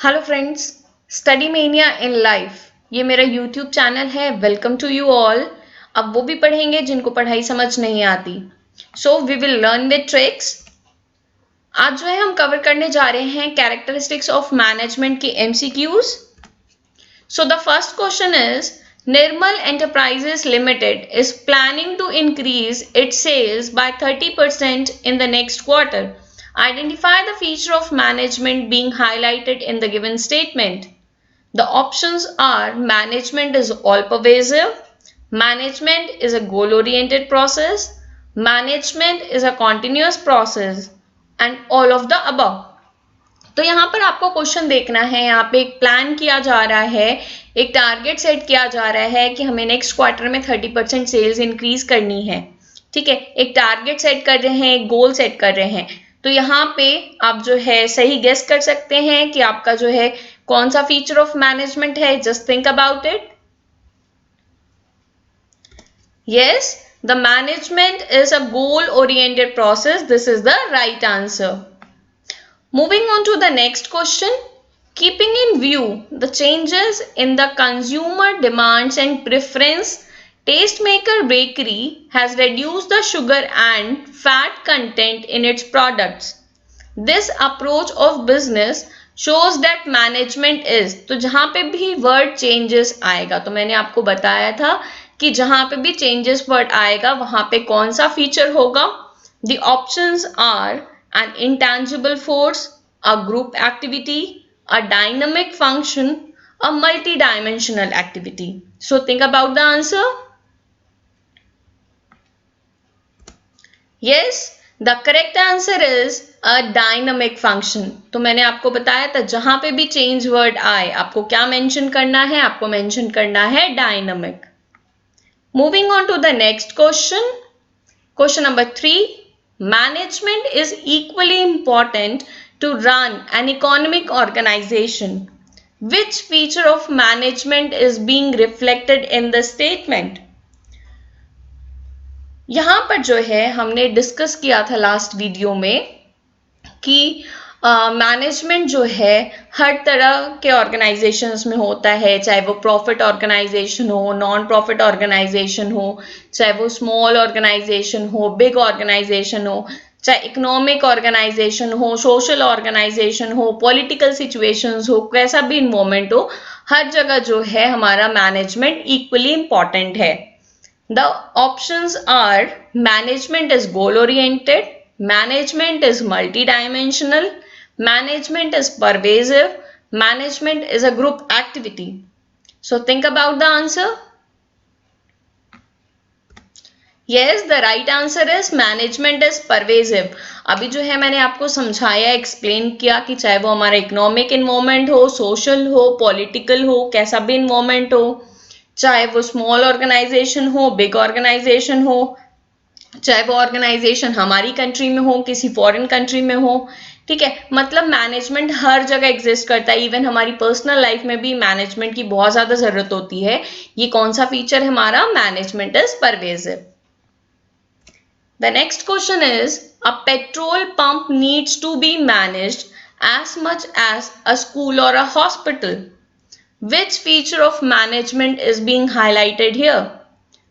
Hello friends, study mania in life ये मेरा YouTube channel है। Welcome to you all. अब वो भी पढ़ेंगे जिनको पढ़ाई समझ नहीं आती। So we will learn with tricks. आज जो है हम कवर करने जा रहे हैं कैरेक्टरिस्टिक्स ऑफ मैनेजमेंट की MCQs. So the first question is Nirmal Enterprises Limited is planning to increase its sales by 30% in the next quarter. Identify the feature of management being highlighted in the given statement. The options are management is all pervasive, management is a goal oriented process, management is a continuous process, and all of the above. तो यहाँ पर आपको question देखना है। यहाँ पे एक plan किया जा रहा है, एक टारगेट सेट किया जा रहा है कि हमें नेक्स्ट क्वार्टर में 30% सेल्स इंक्रीज करनी है। ठीक है, एक टारगेट सेट कर रहे हैं, एक गोल सेट कर रहे हैं। तो यहाँ पे आप जो है सही गेस कर सकते हैं कि आपका जो है कौन सा फीचर ऑफ मैनेजमेंट है। Just think about it. Yes, the management is a goal oriented process. This is the right answer. Moving on to the next question. Keeping in view the changes in the consumer demands and preference, Tastemaker Bakery has reduced the sugar and fat content in its products. This approach of business shows that management is, तो जहां पे भी word changes आएगा, तो मैंने आपको बताया था कि जहां पे भी changes word आएगा वहां पे कौन सा feature होगा. The options are an intangible force, a group activity, a dynamic function, a multidimensional activity. So think about the answer. Yes, the correct answer is a dynamic function. तो मैंने आपको बताया था जहां पे भी change word आए आपको क्या mention करना है, आपको mention करना है dynamic. Moving on to the next question. Question number 3. Management is equally important to run an economic organization. Which feature of management is being reflected in the statement? यहां पर जो है हमने डिस्कस किया था लास्ट वीडियो में कि management जो है हर तरह के ऑर्गेनाइजेशंस में होता है, चाहे वो प्रॉफिट ऑर्गेनाइजेशन हो, नॉन प्रॉफिट ऑर्गेनाइजेशन हो, चाहे वो स्मॉल ऑर्गेनाइजेशन हो, बिग ऑर्गेनाइजेशन हो, चाहे इकोनॉमिक ऑर्गेनाइजेशन हो, सोशल ऑर्गेनाइजेशन हो, पॉलिटिकल सिचुएशंस हो, कैसा भी इन्वायरमेंट हो, हर जगह जो है हमारा मैनेजमेंट इक्वली इंपॉर्टेंट है. The options are management is goal oriented, management is multidimensional, management is pervasive, management is a group activity. So think about the answer. Yes, the right answer is management is pervasive. अभी जो है मैंने आपको समझाया, explain किया कि चाहे वो हमारा इकोनॉमिक इन्वायरमेंट हो, सोशल हो, पॉलिटिकल हो, कैसा भी इन्वायरमेंट हो, चाहे वो स्मॉल ऑर्गेनाइजेशन हो, बिग ऑर्गेनाइजेशन हो, चाहे वो ऑर्गेनाइजेशन हमारी कंट्री में हो, किसी फॉरेन कंट्री में हो. ठीक है, मतलब मैनेजमेंट हर जगह एग्जिस्ट करता है. इवन हमारी पर्सनल लाइफ में भी मैनेजमेंट की बहुत ज्यादा जरूरत होती है. ये कौन सा फीचर है हमारा? Management is pervasive. The next question is a petrol pump needs to be managed as much as a school और a hospital. Which feature of management is being highlighted here?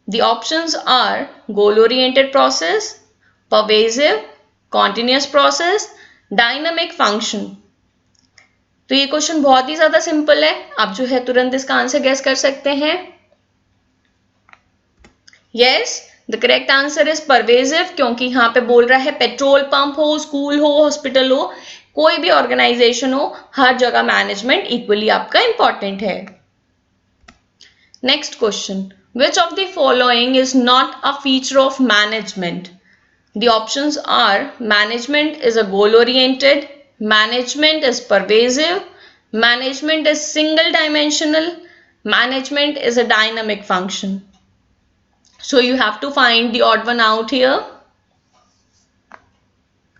The options are goal-oriented process, pervasive, continuous process, dynamic function. तो ये question बहुत ही ज्यादा simple है. आप जो है तुरंत इसका आंसर गैस कर सकते हैं. Yes, the correct answer is pervasive, क्योंकि यहाँ पे बोल रहा है पेट्रोल पंप हो, स्कूल हो, हॉस्पिटल हो, कोई भी ऑर्गेनाइजेशन हो, हर जगह मैनेजमेंट इक्वली आपका इंपॉर्टेंट है. Next question. Which of the following is not a feature of management? The options are management is a goal-oriented, management is pervasive, management is single-dimensional, management is a dynamic function. So you have to find the odd one out here.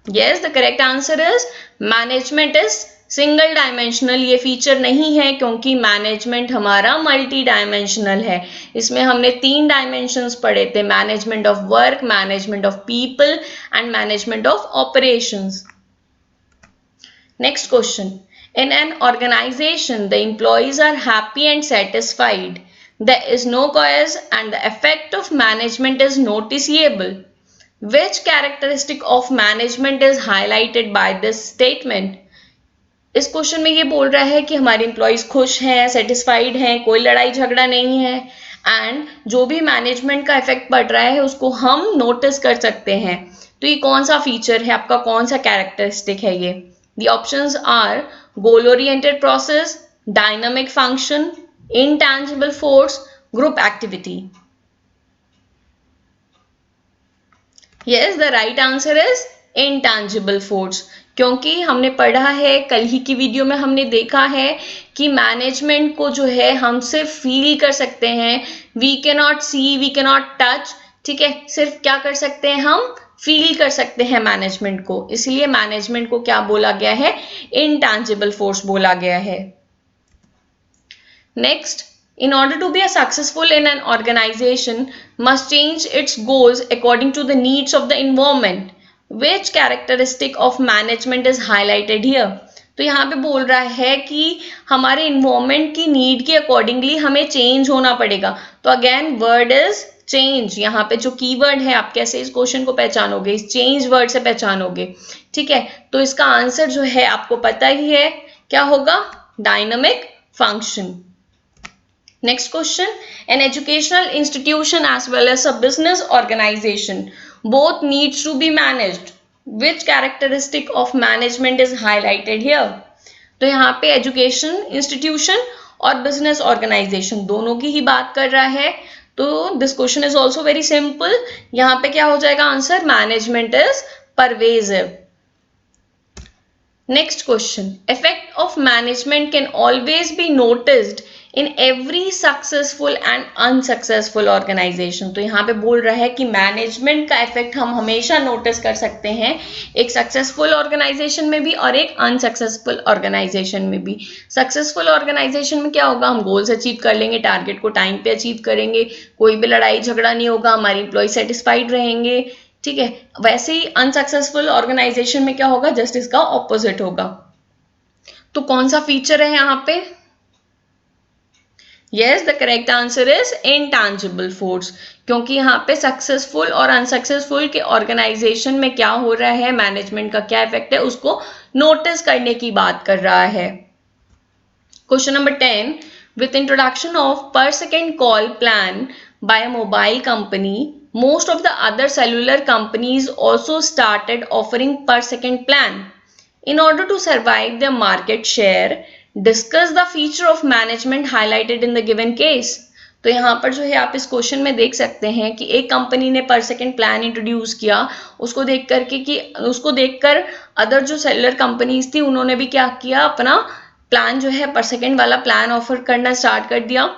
Yes, the correct answer is management is single dimensional. ये feature नहीं है क्योंकि management हमारा multi dimensional है. इसमें हमने 3 dimensions पढ़े थे, management of work, management of people and management of operations. Next question. In an organization, the employees are happy and satisfied. There is no chaos and the effect of management is noticeable. Which characteristic of management is highlighted by this statement? इस question में ये बोल रहा है कि हमारे employees खुश हैं, सेटिस्फाइड हैं, कोई लड़ाई झगड़ा नहीं है एंड जो भी मैनेजमेंट का इफेक्ट पड़ रहा है उसको हम नोटिस कर सकते हैं. तो ये कौन सा फीचर है आपका, कौन सा कैरेक्टरिस्टिक है ये? The options are goal oriented process, dynamic function, intangible force, group activity. Yes, the right answer is intangible force. क्योंकि हमने पढ़ा है, कल ही की वीडियो में हमने देखा है कि मैनेजमेंट को जो है हम सिर्फ फील कर सकते हैं. We can not see, we can not touch. ठीक है, सिर्फ क्या कर सकते हैं, हम फील कर सकते हैं मैनेजमेंट को. इसलिए मैनेजमेंट को क्या बोला गया है, इनटैंजिबल फोर्स बोला गया है. Next, in order to be a successful in an organization must change its goals according to the needs of the environment. Which characteristic of management is highlighted here? तो यहाँ पे बोल रहा है कि हमारे इन्वायरमेंट की नीड के अकॉर्डिंगली हमें चेंज होना पड़ेगा. तो अगेन वर्ड इज चेंज. यहाँ पे जो कीवर्ड है, आप कैसे इस क्वेश्चन को पहचानोगे, इस चेंज वर्ड से पहचानोगे. ठीक है, तो इसका आंसर जो है आपको पता ही है, क्या होगा, dynamic function. Next question, an educational institution as well as a business organization both needs to be managed. Which characteristic of management is highlighted here? तो यहाँ पे एजुकेशन इंस्टीट्यूशन और बिजनेस ऑर्गेनाइजेशन दोनों की ही बात कर रहा है. तो this question is also very simple. यहाँ पे क्या हो जाएगा answer, management is pervasive. Next question, effect of management can always be noticed in every successful and unsuccessful organization. तो यहाँ पे बोल रहा है कि मैनेजमेंट का इफेक्ट हम हमेशा नोटिस कर सकते हैं एक सक्सेसफुल ऑर्गेनाइजेशन में भी और एक अनसक्सेसफुल ऑर्गेनाइजेशन में भी. सक्सेसफुल ऑर्गेनाइजेशन में क्या होगा, हम गोल्स अचीव कर लेंगे, टारगेट को टाइम पे अचीव करेंगे, कोई भी लड़ाई झगड़ा नहीं होगा, हमारे एम्प्लॉय सेटिस्फाइड रहेंगे. ठीक है, वैसे ही अनसक्सेसफुल ऑर्गेनाइजेशन में क्या होगा, जस्ट इसका ऑपोजिट होगा. तो कौन सा फीचर है यहाँ पे? Yes, the correct answer is intangible force. क्योंकि यहाँ पे सक्सेसफुल और अनसक्सेसफुल के ऑर्गेनाइजेशन में क्या हो रहा है, मैनेजमेंट का क्या इफेक्ट है, उसको नोटिस करने की बात कर रहा है. Question number 10, with introduction of per second call plan by a mobile company, most of the other cellular companies also started offering per second plan. In order to survive their market share, discuss the feature of management highlighted in the given case. तो यहाँ पर जो है आप इस question में देख सकते हैं कि एक कंपनी ने पर सेकंड प्लान इंट्रोड्यूस किया, उसको देख करके कि उसको देखकर अदर जो सेलुलर कंपनीज थी उन्होंने भी क्या किया, अपना प्लान जो है पर सेकंड वाला प्लान ऑफर करना स्टार्ट कर दिया.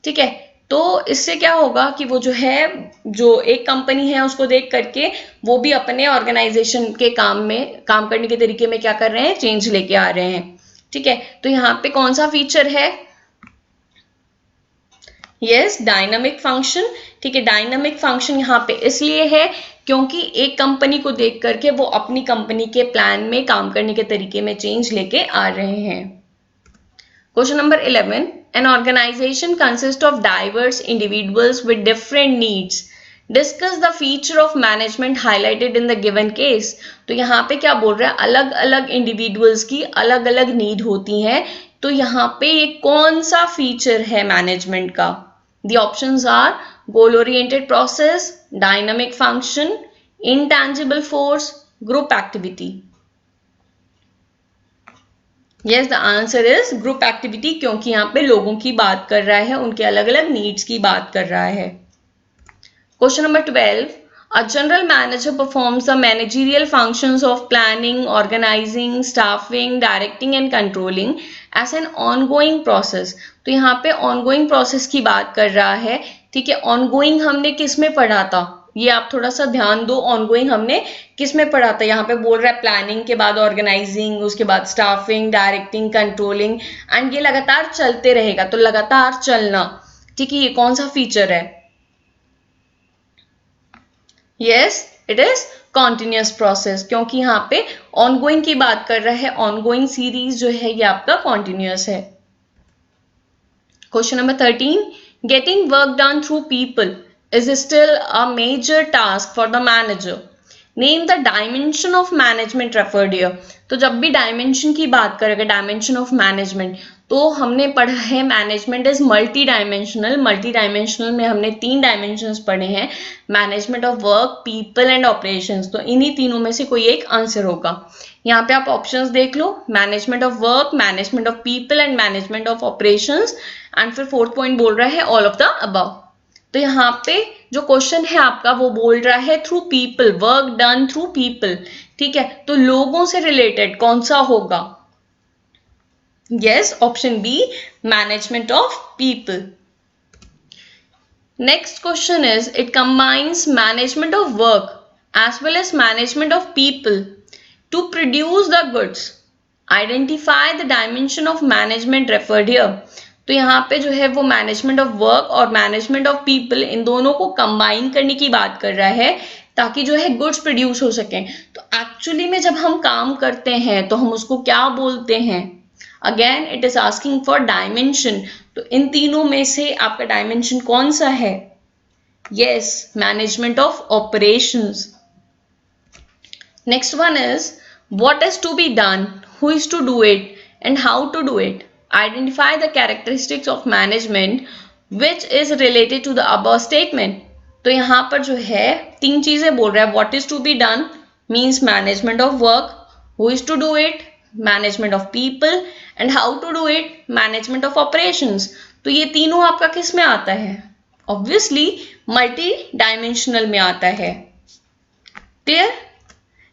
ठीक है, तो इससे क्या होगा कि वो जो है, जो एक कंपनी है उसको देख करके वो भी अपने ऑर्गेनाइजेशन के काम करने के तरीके में क्या कर रहे हैं, चेंज लेके आ रहे हैं. ठीक है, तो यहाँ पे कौन सा फीचर है? Yes, dynamic function. ठीक है, डायनामिक फंक्शन यहाँ पे इसलिए है क्योंकि एक कंपनी को देख करके वो अपनी कंपनी के प्लान में काम करने के तरीके में चेंज लेके आ रहे हैं. Question number 11, an organisation consist of diverse individuals with different needs. Discuss the feature of management highlighted in the given case. तो यहाँ पे क्या बोल रहा है, अलग अलग इंडिविजुअल्स की अलग अलग नीड होती हैं. तो यहाँ पे ये कौन सा फीचर है मैनेजमेंट का? The options are goal oriented process, dynamic function, intangible force, group activity. Yes, the answer is group activity, क्योंकि यहाँ पे लोगों की बात कर रहा है, उनके अलग अलग नीड्स की बात कर रहा है. Question number 12, a general manager performs the managerial functions of planning, organizing, staffing, directing and controlling as an ongoing process. तो यहाँ पे ongoing process की बात कर रहा है. ठीक है, ongoing हमने किस में पढ़ा था, ये आप थोड़ा सा ध्यान दो. ongoing हमने किस में पढ़ा था, यहाँ पे बोल रहा है प्लानिंग के बाद ऑर्गेनाइजिंग, उसके बाद स्टाफिंग, डायरेक्टिंग, कंट्रोलिंग एंड ये लगातार चलते रहेगा. तो लगातार चलना. ठीक है, ये कौन सा फीचर है? Yes, it is continuous process, क्योंकि यहाँ पे ऑनगोइंग की बात कर रहा है, ऑनगोइंग सीरीज जो है ये आपका कॉन्टिन्यूस है। Question number 13, getting work done through people is still a major task for the manager, name the dimension of management referred here. तो जब भी डायमेंशन की बात करेंगे, डायमेंशन ऑफ मैनेजमेंट, तो हमने पढ़ा है management is multi dimensional. Multi dimensional में हमने 3 डायमेंशंस पढ़े हैं, management of work, people and operations. तो इन्हीं तीनों में से कोई एक आंसर होगा। यहाँ पे आप ऑप्शंस देख लो, management of work, management of people and management of operations, and फिर 4th पॉइंट बोल रहा है ऑल ऑफ द अबव। तो यहाँ पे जो क्वेश्चन है आपका वो बोल रहा है through people, work done through people, ठीक है। तो लोगों से रिलेटेड कौन सा होगा? Yes, option B, management of people. Next question is it combines management of work as well as management of people to produce the goods, identify the dimension of management referred here. तो यहाँ पे जो है वो management of work और management of people, इन दोनों को कंबाइन करने की बात कर रहा है ताकि जो है गुड्स प्रोड्यूस हो सके। तो एक्चुअली में जब हम काम करते हैं तो हम उसको क्या बोलते हैं? Again it is asking for dimension. तो इन तीनों में से आपका डायमेंशन कौन सा है? Yes, management of operations. Next one is what is to be done, who is to do it and how to do it, identify the characteristics of management which is related to the above statement। तो यहाँ पर जो है 3 चीजें बोल रहा है, what is to be done means management of work, who is to do it management of people, and how to do it management of operations। तो ये तीनों आपका किस में आता है? obviously मल्टी डायमेंशनल में आता है। clear?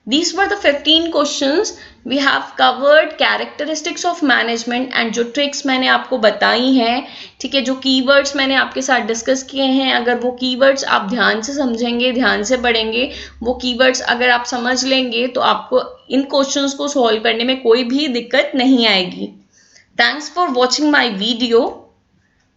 These were the 15 questions we have covered characteristics of management, and जो ट्रिक्स मैंने आपको बताई हैं, ठीक है, जो कीवर्ड्स मैंने आपके साथ डिस्कस किए हैं, अगर वो कीवर्ड्स आप ध्यान से समझेंगे, ध्यान से पढ़ेंगे, वो कीवर्ड्स अगर आप समझ लेंगे तो आपको इन क्वेश्चंस को सॉल्व करने में कोई भी दिक्कत नहीं आएगी। Thanks for watching my video,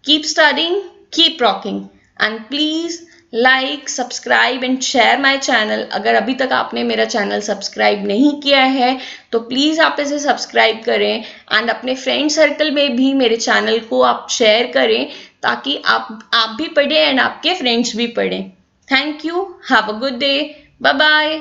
keep studying, keep rocking, and please like, subscribe and share my channel. अगर अभी तक आपने मेरा चैनल सब्सक्राइब नहीं किया है तो प्लीज़ आप इसे सब्सक्राइब करें, एंड अपने फ्रेंड सर्कल में भी मेरे चैनल को आप शेयर करें ताकि आप भी पढ़ें एंड आपके फ्रेंड्स भी पढ़ें। Thank you, have a good day, bye bye.